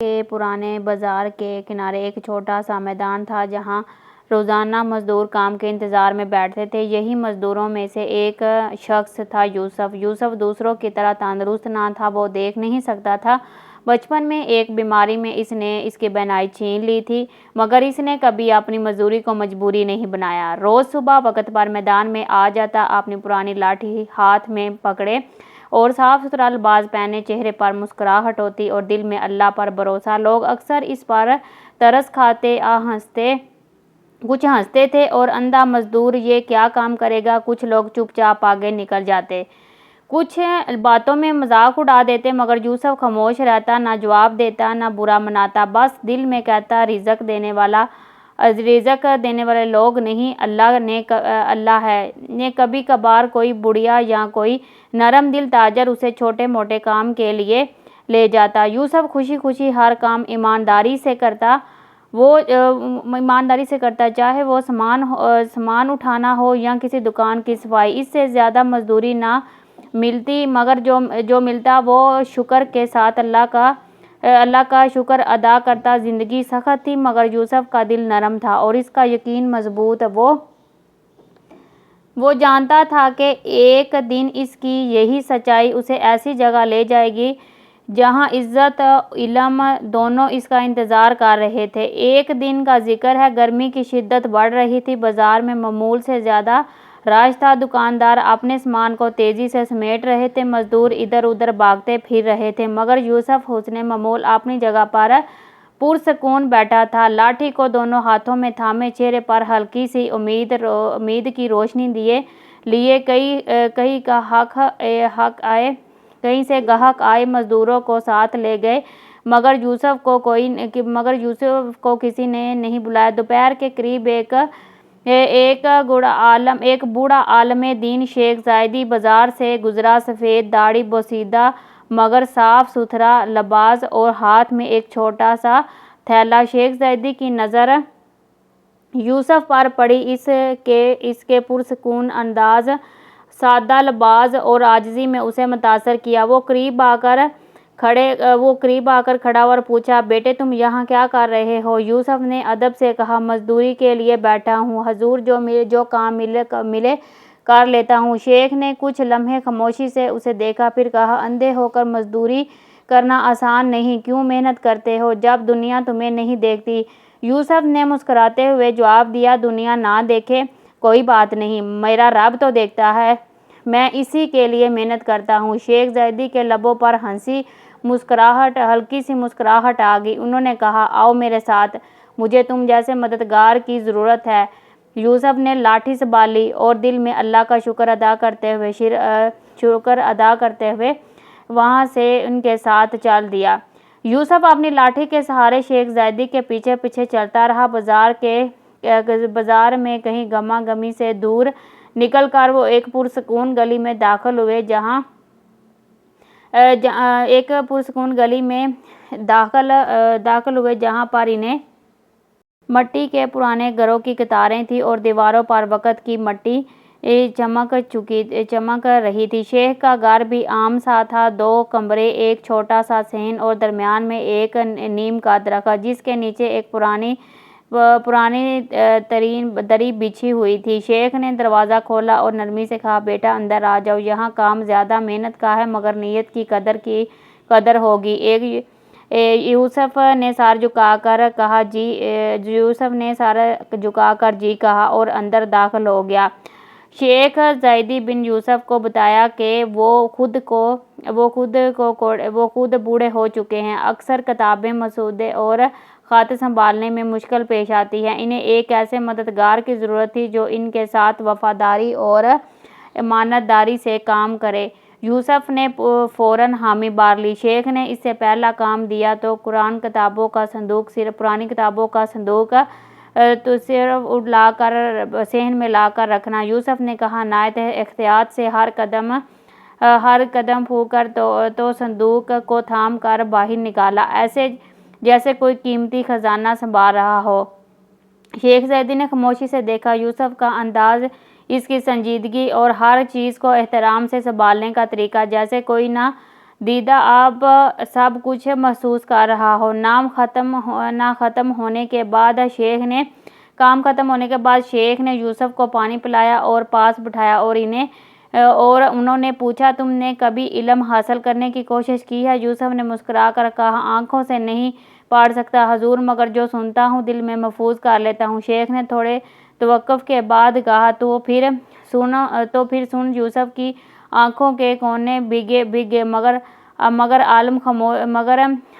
کے پرانے بازار کے کنارے ایک چھوٹا سا میدان تھا جہاں روزانہ مزدور کام کے انتظار میں بیٹھتے تھے۔ یہی مزدوروں میں سے ایک شخص تھا یوسف۔ یوسف دوسروں کی طرح تندرست نہ تھا، وہ دیکھ نہیں سکتا تھا۔ بچپن میں ایک بیماری میں اس نے اس کی بینائی چھین لی تھی، مگر اس نے کبھی اپنی مزدوری کو مجبوری نہیں بنایا۔ روز صبح وقت پر میدان میں آ جاتا، اپنی پرانی لاٹھی ہاتھ میں پکڑے اور صاف ستھرا لباس پہنے، چہرے پر مسکراہٹ ہوتی اور دل میں اللہ پر بھروسہ۔ لوگ اکثر اس پر ترس کھاتے، کچھ ہنستے تھے اور اندھا مزدور یہ کیا کام کرے گا۔ کچھ لوگ چپ چاپ آگے نکل جاتے، کچھ باتوں میں مذاق اڑا دیتے، مگر یوسف خاموش رہتا، نہ جواب دیتا نہ برا مناتا، بس دل میں کہتا رزق دینے والے لوگ نہیں، اللہ ہے۔ کبھی کبھار کوئی بڑھیا یا کوئی نرم دل تاجر اسے چھوٹے موٹے کام کے لیے لے جاتا۔ یوسف خوشی خوشی ہر کام ایمانداری سے کرتا، چاہے وہ سامان اٹھانا ہو یا کسی دکان کی صفائی۔ اس سے زیادہ مزدوری نہ ملتی، مگر جو ملتا وہ شکر کے ساتھ اللہ کا شکر ادا کرتا۔ زندگی سخت تھی، مگر یوسف کا دل نرم تھا اور اس کا یقین مضبوط۔ وہ جانتا تھا کہ ایک دن اس کی یہی سچائی اسے ایسی جگہ لے جائے گی جہاں عزت علم دونوں اس کا انتظار کر رہے تھے۔ ایک دن کا ذکر ہے، گرمی کی شدت بڑھ رہی تھی، بازار میں معمول سے زیادہ رش تھا، دکاندار اپنے سامان کو تیزی سے سمیٹ رہے تھے، مزدور ادھر ادھر بھاگتے پھر رہے تھے، مگر یوسف حسن معمول اپنی جگہ پر پرسکون بیٹھا تھا، لاٹھی کو دونوں ہاتھوں میں تھامے، چہرے پر ہلکی سی امید کی روشنی لیے۔ کہیں سے گاہک آئے، مزدوروں کو ساتھ لے گئے، مگر یوسف کو کسی نے نہیں بلایا۔ دوپہر کے قریب ایک بوڑھا عالم دین شیخ زیدی بازار سے گزرا، سفید داڑھی، بوسیدہ مگر صاف ستھرا لباس اور ہاتھ میں ایک چھوٹا سا تھیلا۔ شیخ زیدی کی نظر یوسف پر پڑی، اس کے پرسکون انداز، سادہ لباس اور عاجزی میں اسے متاثر کیا۔ وہ قریب آ کر کھڑا اور پوچھا، بیٹے تم یہاں کیا کر رہے ہو؟ یوسف نے ادب سے کہا، مزدوری کے لیے بیٹھا ہوں حضور، جو کام ملے کر لیتا ہوں۔ شیخ نے کچھ لمحے خاموشی سے اسے دیکھا، پھر کہا، اندھے ہو کر مزدوری کرنا آسان نہیں، کیوں محنت کرتے ہو جب دنیا تمہیں نہیں دیکھتی؟ یوسف نے مسکراتے ہوئے جواب دیا، دنیا نہ دیکھے کوئی بات نہیں، میرا رب تو دیکھتا ہے، میں اسی کے لیے محنت کرتا ہوں۔ شیخ زیدی کے لبوں پر ہلکی سی مسکراہٹ آ گئی، انہوں نے کہا، آؤ میرے ساتھ، مجھے تم جیسے مددگار کی ضرورت ہے۔ یوسف نے لاٹھی سنبھالی اور دل میں اللہ کا شکر ادا کرتے ہوئے وہاں سے ان کے ساتھ چل دیا۔ یوسف اپنی لاٹھی کے سہارے شیخ زیدی کے پیچھے پیچھے چلتا رہا۔ بازار میں کہیں گہما گہمی سے دور نکل کر وہ ایک پرسکون گلی میں داخل ہوئے جہاں پر انہیں مٹی کے پرانے گھروں کی قطاریں تھیں اور دیواروں پر وقت کی مٹی چمک رہی تھی۔ شیخ کا گھر بھی عام سا تھا، 2 کمرے، ایک چھوٹا سا صحن اور درمیان میں ایک نیم کا درخت جس کے نیچے ایک پرانی دری بچھی ہوئی تھی۔ شیخ نے دروازہ کھولا اور نرمی سے کہا، بیٹا اندر آ جاؤ، یہاں کام زیادہ محنت کا ہے مگر نیت کی قدر ہوگی۔ یوسف نے سر جھکا کر جی کہا اور اندر داخل ہو گیا۔ شیخ زیدی بن یوسف کو بتایا کہ وہ خود بوڑھے ہو چکے ہیں، اکثر کتابیں، مسودے اور خط سنبھالنے میں مشکل پیش آتی ہے، انہیں ایک ایسے مددگار کی ضرورت تھی جو ان کے ساتھ وفاداری اور امانت داری سے کام کرے۔ یوسف نے فوراً حامی بھر لی۔ شیخ نے اس سے پہلا کام دیا تو پرانی کتابوں کا صندوق تو صرف صحن میں لا کر رکھنا۔ یوسف نے کہا، نہایت احتیاط سے ہر قدم پھونک کر تو صندوق کو تھام کر باہر نکالا، ایسے جیسے کوئی قیمتی خزانہ سنبھال رہا ہو۔ شیخ زیدی نے خاموشی سے دیکھا، یوسف کا انداز، اس کی سنجیدگی اور ہر چیز کو احترام سے سنبھالنے کا طریقہ جیسے کوئی نہ دیدہ اب سب کچھ محسوس کر رہا ہو۔ کام ختم ہونے کے بعد شیخ نے یوسف کو پانی پلایا اور پاس بٹھایا اور انہوں نے پوچھا، تم نے کبھی علم حاصل کرنے کی کوشش کی ہے؟ یوسف نے مسکرا کر کہا، آنکھوں سے نہیں پڑھ سکتا حضور، مگر جو سنتا ہوں دل میں محفوظ کر لیتا ہوں۔ شیخ نے تھوڑے توقف کے بعد کہا، تو پھر سن۔ یوسف کی آنکھوں کے کونے بھیگے مگر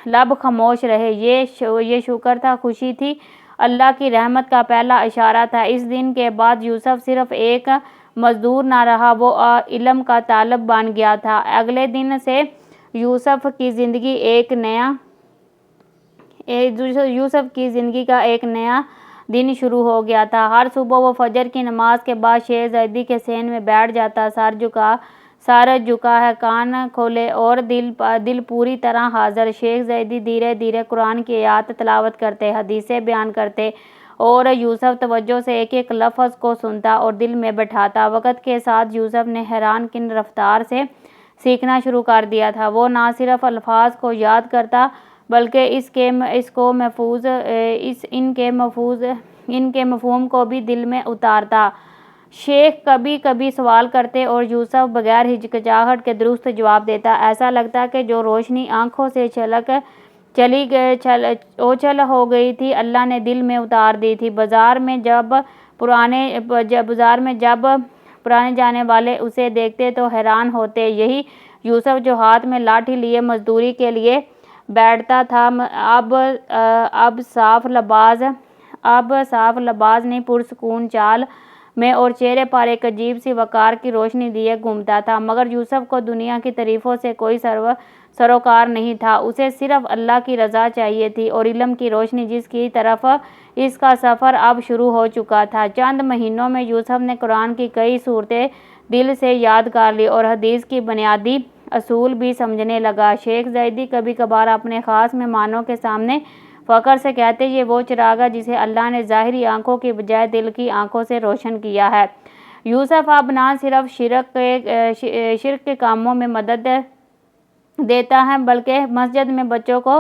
لب خاموش رہے۔ یہ شکر تھا، خوشی تھی، اللہ کی رحمت کا پہلا اشارہ تھا۔ اس دن کے بعد یوسف صرف ایک مزدور نہ رہا، وہ علم کا طالب بن گیا تھا۔ اگلے دن سے یوسف کی زندگی کا ایک نیا دن شروع ہو گیا تھا۔ ہر صبح وہ فجر کی نماز کے بعد شیخ زیدی کے صحن میں بیٹھ جاتا، سر جھکا ہے، کان کھولے اور دل پوری طرح حاضر۔ شیخ زیدی دھیرے دھیرے قرآن کی آیات تلاوت کرتے، حدیثیں بیان کرتے اور یوسف توجہ سے ایک ایک لفظ کو سنتا اور دل میں بٹھاتا۔ وقت کے ساتھ یوسف نے حیران کن رفتار سے سیکھنا شروع کر دیا تھا۔ وہ نہ صرف الفاظ کو یاد کرتا بلکہ ان کے مفہوم کو بھی دل میں اتارتا۔ شیخ کبھی کبھی سوال کرتے اور یوسف بغیر ہچکچاہٹ کے درست جواب دیتا۔ ایسا لگتا کہ جو روشنی آنکھوں سے اوجھل ہو گئی تھی، اللہ نے دل میں اتار دی تھی۔ بازار میں جب پرانے جانے والے اسے دیکھتے تو حیران ہوتے، یہی یوسف جو ہاتھ میں لاٹھی لیے مزدوری کے لیے بیٹھتا تھا، اب صاف لباس نہیں، پرسکون چال میں اور چہرے پر ایک عجیب سی وقار کی روشنی لیے گھومتا تھا۔ مگر یوسف کو دنیا کی تعریفوں سے کوئی سروکار نہیں تھا، اسے صرف اللہ کی رضا چاہیے تھی اور علم کی روشنی جس کی طرف اس کا سفر اب شروع ہو چکا تھا۔ چند مہینوں میں یوسف نے قرآن کی کئی سورتیں دل سے یاد کر لی اور حدیث کی بنیادی اصول بھی سمجھنے لگا۔ شیخ زیدی کبھی کبھار اپنے خاص مہمانوں کے سامنے فخر سے کہتے، یہ وہ چراغ ہے جسے اللہ نے ظاہری آنکھوں کی بجائے دل کی آنکھوں سے روشن کیا ہے۔ یوسف اب نہ صرف شرک کے کاموں میں مدد دیتا ہے بلکہ مسجد میں بچوں کو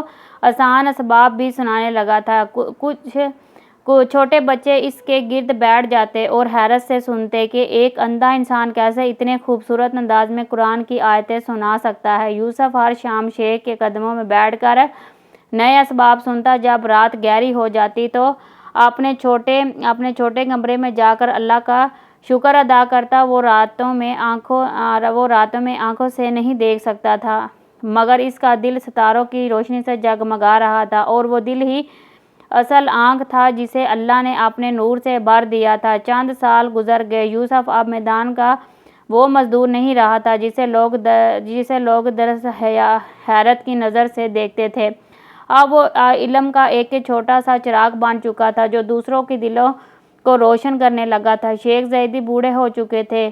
آسان اسباب بھی سنانے لگا تھا۔ کچھ چھوٹے بچے اس کے گرد بیٹھ جاتے اور حیرت سے سنتے کہ ایک اندھا انسان کیسے اتنے خوبصورت انداز میں قرآن کی آیتیں سنا سکتا ہے۔ یوسف ہر شام شیخ کے قدموں میں بیٹھ کر نئے اسباب سنتا۔ جب رات گہری ہو جاتی تو اپنے چھوٹے کمرے میں جا کر اللہ کا شکر ادا کرتا۔ وہ راتوں میں آنکھوں سے نہیں دیکھ سکتا تھا، مگر اس کا دل ستاروں کی روشنی سے جگمگا رہا تھا اور وہ دل ہی اصل آنکھ تھا جسے اللہ نے اپنے نور سے بھر دیا تھا۔ چند سال گزر گئے، یوسف اب میدان کا وہ مزدور نہیں رہا تھا جسے لوگ درس حیرت کی نظر سے دیکھتے تھے۔ اب وہ علم کا ایک چھوٹا سا چراغ بن چکا تھا جو دوسروں کے دلوں کو روشن کرنے لگا تھا۔ شیخ زیدی بوڑھے ہو چکے تھے،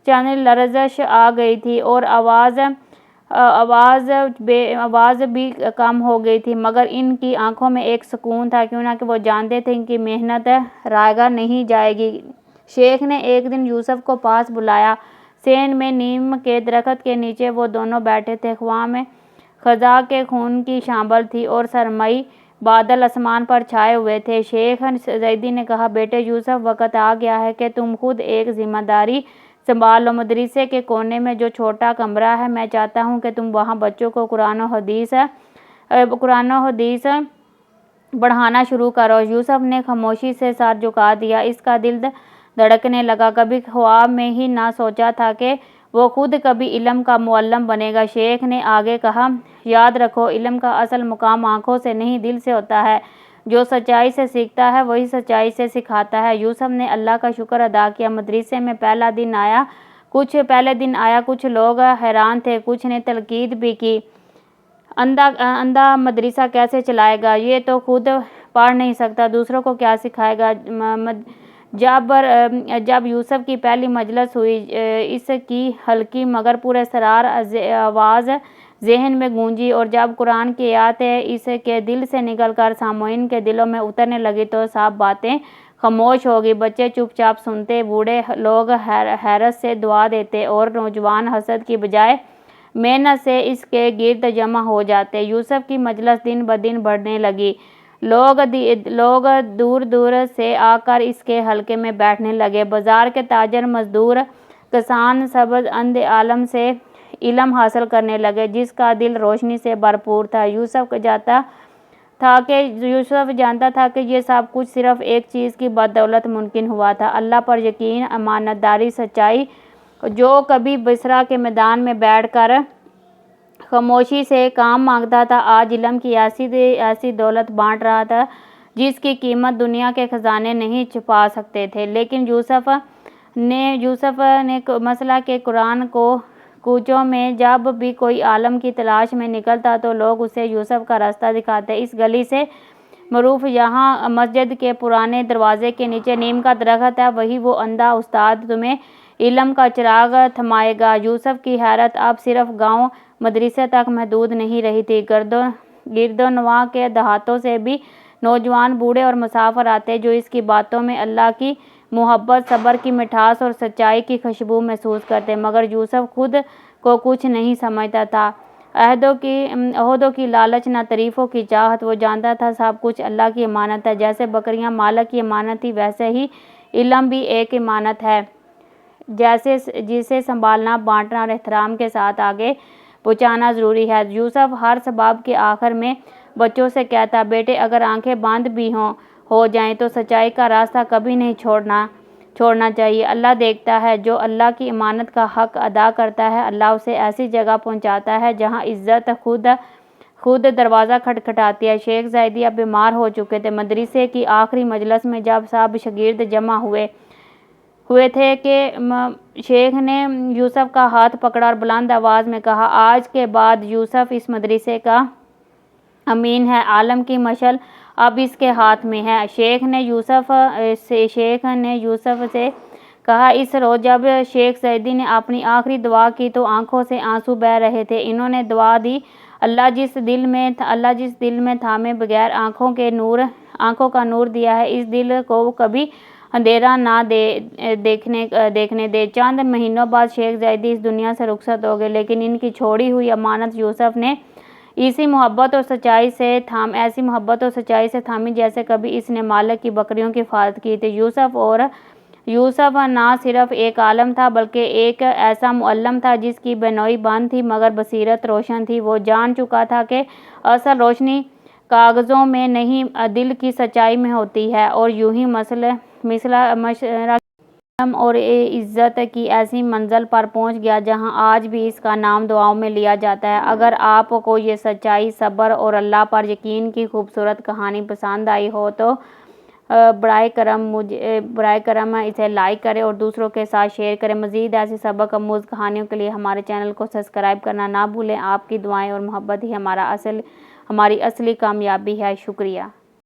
چاندنی لرزش آ گئی تھی اور آواز بھی کم ہو گئی تھی، مگر ان کی آنکھوں میں ایک سکون تھا، کیونکہ وہ جانتے تھے کہ محنت رائگاں نہیں جائے گی۔ شیخ نے ایک دن یوسف کو پاس بلایا۔ صحن میں نیم کے درخت کے نیچے وہ دونوں بیٹھے تھے، خواہ میں خزاں کے خون کی شامبل تھی اور سرمئی بادل آسمان پر چھائے ہوئے تھے۔ شیخ زیدی نے کہا، بیٹے یوسف، وقت آ گیا ہے کہ تم خود ایک ذمہ داری سنبھال لو۔ مدرسے کے کونے میں جو چھوٹا کمرہ ہے، میں چاہتا ہوں کہ تم وہاں بچوں کو قرآن و حدیث پڑھانا شروع کرو۔ یوسف نے خاموشی سے سر جھکا دیا، اس کا دل دھڑکنے لگا۔ کبھی خواب میں ہی نہ سوچا تھا کہ وہ خود کبھی علم کا معلم بنے گا۔ شیخ نے آگے کہا، یاد رکھو، علم کا اصل مقام آنکھوں سے نہیں دل سے ہوتا ہے۔ جو سچائی سے سیکھتا ہے وہی سچائی سے سکھاتا ہے۔ یوسف نے اللہ کا شکر ادا کیا۔ مدرسے میں پہلے دن آیا، کچھ لوگ حیران تھے، کچھ نے تنقید بھی کی، اندھا مدرسہ کیسے چلائے گا، یہ تو خود پڑھ نہیں سکتا، دوسروں کو کیا سکھائے گا۔ جب یوسف کی پہلی مجلس ہوئی، اس کی ہلکی مگر پراسرار آواز ذہن میں گونجی، اور جب قرآن کی آیاتیں اس کے دل سے نکل کر سامعین کے دلوں میں اترنے لگی تو سب باتیں خاموش ہو گئی۔ بچے چپ چاپ سنتے، بوڑھے لوگ حیرت سے دعا دیتے اور نوجوان حسد کی بجائے محنت سے اس کے گرد جمع ہو جاتے۔ یوسف کی مجلس دن بدن بڑھنے لگی۔ لوگ دور دور سے آ کر اس کے حلقے میں بیٹھنے لگے۔ بازار کے تاجر، مزدور، کسان سب اندھ عالم سے علم حاصل کرنے لگے، جس کا دل روشنی سے بھرپور تھا۔ یوسف جانتا تھا کہ یہ سب کچھ صرف ایک چیز کی بدولت ممکن ہوا تھا، اللہ پر یقین، امانت داری، سچائی۔ جو کبھی بصرہ کے میدان میں بیٹھ کر خاموشی سے کام مانگتا تھا، آج علم کی ایسی دولت بانٹ رہا تھا جس کی قیمت دنیا کے خزانے نہیں چھپا سکتے تھے۔ لیکن یوسف نے مسئلہ کے قرآن کوچوں میں جب بھی کوئی عالم کی تلاش میں نکلتا تو لوگ اسے یوسف کا راستہ دکھاتے۔ اس گلی سے معروف یہاں مسجد کے پرانے دروازے کے نیچے نیم کا درخت ہے، وہی وہ اندھا استاد تمہیں علم کا چراغ تھمائے گا۔ یوسف کی حیرت اب صرف گاؤں مدرسے تک محدود نہیں رہی تھی۔ گرد و نواح کے دیہاتوں سے بھی نوجوان، بوڑھے اور مسافر آتے جو اس کی باتوں میں اللہ کی محبت، صبر کی مٹھاس اور سچائی کی خوشبو محسوس کرتے۔ مگر یوسف خود کو کچھ نہیں سمجھتا تھا، عہدوں کی لالچ، نہ تعریفوں کی چاہت۔ وہ جانتا تھا سب کچھ اللہ کی امانت ہے۔ جیسے بکریاں مالک کی امانت تھی، ویسے ہی علم بھی ایک امانت ہے جسے سنبھالنا، بانٹنا اور احترام کے ساتھ آگے پہنچانا ضروری ہے۔ یوسف ہر سبق کے آخر میں بچوں سے کہتا، بیٹے اگر آنکھیں بند بھی ہو جائیں تو سچائی کا راستہ کبھی نہیں چھوڑنا چاہیے۔ اللہ دیکھتا ہے، جو اللہ کی امانت کا حق ادا کرتا ہے، اللہ اسے ایسی جگہ پہنچاتا ہے جہاں عزت خود دروازہ کھٹکھٹاتی ہے۔ شیخ زیدی اب بیمار ہو چکے تھے۔ مدرسے کی آخری مجلس میں جب سب شاگرد جمع ہوئے تھے کہ شیخ نے یوسف کا ہاتھ پکڑا اور بلند آواز میں کہا، آج کے بعد یوسف اس مدرسے کا امین ہے، عالم کی مشعل اب اس کے ہاتھ میں ہے۔ شیخ نے یوسف سے کہا، اس روز جب شیخ زیدی نے اپنی آخری دعا کی تو آنکھوں سے آنسو بہہ رہے تھے۔ انہوں نے دعا دی، اللہ جس دل میں تھامے بغیر آنکھوں کا نور دیا ہے، اس دل کو کبھی اندھیرا نہ دیکھنے دے۔ چند مہینوں بعد شیخ زیدی اس دنیا سے رخصت ہو گئے، لیکن ان کی چھوڑی ہوئی امانت یوسف نے ایسی محبت اور سچائی سے تھامی جیسے کبھی اس نے مالک کی بکریوں کی حفاظت کی تھی۔ یوسف نہ صرف ایک عالم تھا بلکہ ایک ایسا معلم تھا جس کی بینائی بند تھی مگر بصیرت روشن تھی۔ وہ جان چکا تھا کہ اصل روشنی کاغذوں میں نہیں، دل کی سچائی میں ہوتی ہے، اور یوں ہی معاشرہ علم اور عزت کی ایسی منزل پر پہنچ گیا جہاں آج بھی اس کا نام دعاؤں میں لیا جاتا ہے۔ اگر آپ کو یہ سچائی، صبر اور اللہ پر یقین کی خوبصورت کہانی پسند آئی ہو تو برائے کرم اسے لائک کریں اور دوسروں کے ساتھ شیئر کریں۔ مزید ایسی سبق آموز کہانیوں کے لیے ہمارے چینل کو سبسکرائب کرنا نہ بھولیں۔ آپ کی دعائیں اور محبت ہی ہماری اصلی کامیابی ہے۔ شکریہ۔